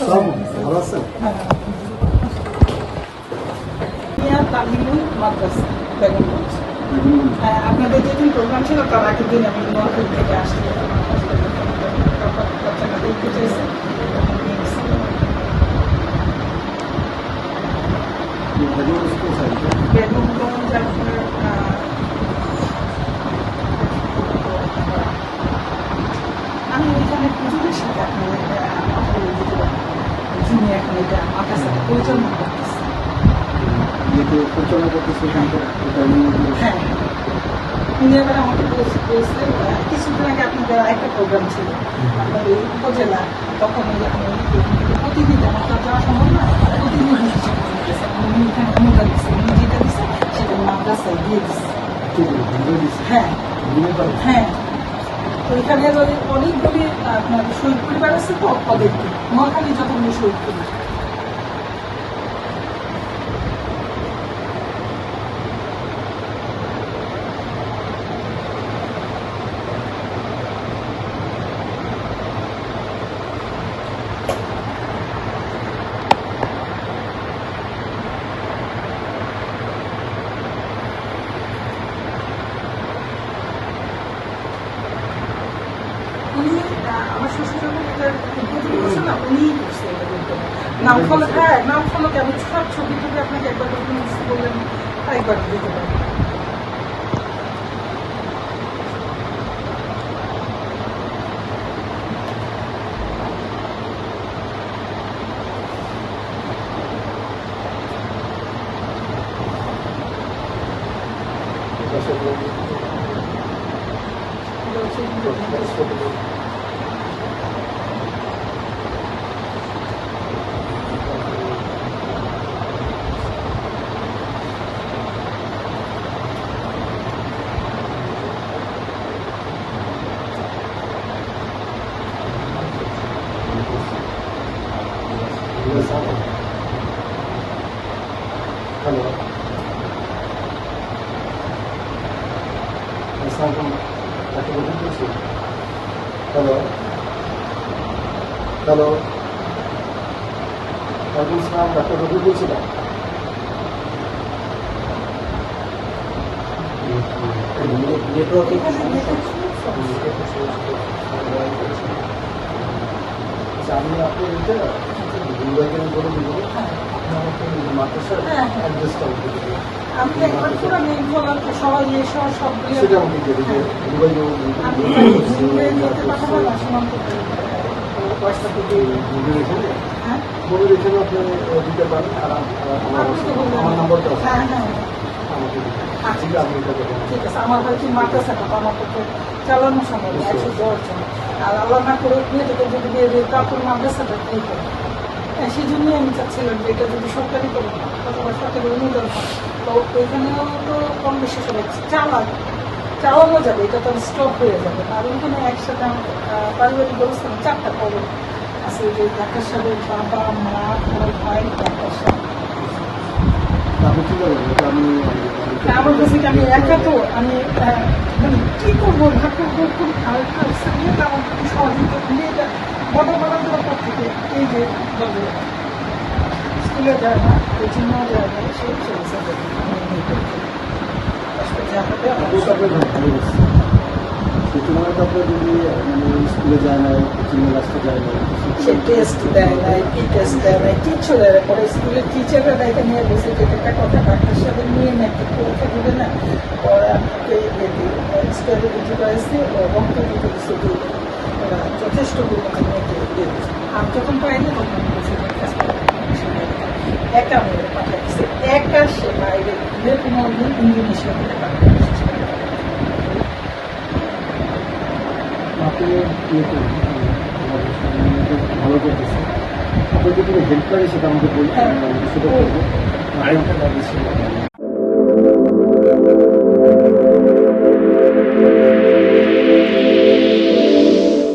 ভালো আছেন? আপনাদের যেদিন প্রোগ্রাম ছিল তার আগের দিন আমি নোয়াখালী থেকে আসছি। বাচ্চাটা দেখতে চাইছে, বেগমগঞ্জ আপনার আমি ওইখানে পুজোর সাথে আপনাদের যিনি এখন এটা আমার কাছে পরিচালনা করতেছে। পরিচালনা করতেছে হ্যাঁ, উনি এবার আমাকে বলছে কিছুদিন আগে আপনাদের একটা প্রোগ্রাম ছিল আপনাদের উপজেলা, তখন আমি প্রতিদিন আমার তো যাওয়া সম্ভব না, প্রতিদিন উনি এখানে অনুদান দিচ্ছে, উনি যেটা দিচ্ছে সেটা মাদ্রাসায় দিয়ে দিচ্ছে। হ্যাঁ হ্যাঁ, ওইখানে অনেকগুলি আপনার শহীদ পরিবার আছে তো ওদেরকে নোয়াখালী যতগুলি শহীদ পরিবার। আমার শ্বশুর যখন এটা উদ্বোধন করছে না, উনিই করছে এটা বলতে নাম ফলক। হ্যাঁ, নাম ফলকে আমি সব ছবি টবি আপনাকে একবার বললেন আরেকবার দিতে পারি। হ্যালো, হ্যালো হ্যালো, ওয়ালাইকুম আসসালাম, ডাক্তার রবি বলছিলাম। নেটওয়ার্ক আমি আপনার দুইবার বলে দিব, মাদ্রাসার অ্যাড্রেসটা আমাকে দেবো। আমি একবার পুরো নেম ফলক সবাই এসব সবগুলো সেটা আমাকে দিয়ে দেবে। দুবাই পাঠাবো না সীমান্ত পয়সা দিয়ে বলে রেখেও আপনি দিতে পারেন। আর আমার নাম্বারটা আছে, হ্যাঁ হ্যাঁ আমাকে আচ্ছা আপনি এটা দেবেন। ঠিক আছে। আমার হয়তো মাদ্রাসাটা আমার পক্ষে চালানো সম্ভব 110 জন, আর আল্লাহ না করে মেয়েটাকে যদি দিয়ে দিই তারপর মাদ্রাসাটা দিয়ে করে। হ্যাঁ, সেই জন্যই আমি চাচ্ছিলাম যে এটা যদি সরকারি করে অথবা সরকারি অনুদান হয় তো ওইখানেও তো কম বেশি সবাই চালানো যাবে, এটা তো স্টপ হয়ে যাবে। আর ওইখানে একসাথে আমার পারিবারিক ব্যবস্থা 4টা খবর আছে, যে ডাক্তার সাহেবের বাবা মা আমার ভাই ডাক্তার সাহেব। আপনি কি বলেন? আমার কাছে আমি একা তো আমি মানে কি করবো ভাগ্য খুব হালকা আমার খুব সহযোগিতা মেয়েটা বড় বড় পর থেকে এই যে স্কুলে যায় না, কোচিংও যায় না, সেই স্কুলে যায় না, কোচিং ক্লাসে যায় না, সে টেস্ট দেয় নাই, কি টেস্ট দেয় নাই, কিচ্ছু দেয় না। পরে স্কুলের টিচাররা দেখে নিয়ে বসে যে একটা কথা ডাক্তার সাথে নিয়ে না একটু পরীক্ষা দিবে না, পরে আপনাকে স্কুলে বুঝতে পারছি ও রক্ত দিতে দিচ্ছে দিয়ে ওরা যথেষ্ট পরিমাণে মেয়েকে দিয়ে দিচ্ছে। আমি যখন পাইনি তখন আমি বসে একা মেয়ে পাঠিয়ে দিচ্ছে, একা সে বাইরে গিয়ে কোনো ইন্দোনেশিয়া মেয়ে পাঠিয়ে দিচ্ছে। আপনি ভালো করতেছেন, আপনি যদি হেল্প করে সেটা আমাকে বলুন, সেটা করবো। আরেকটা দাবি ছিল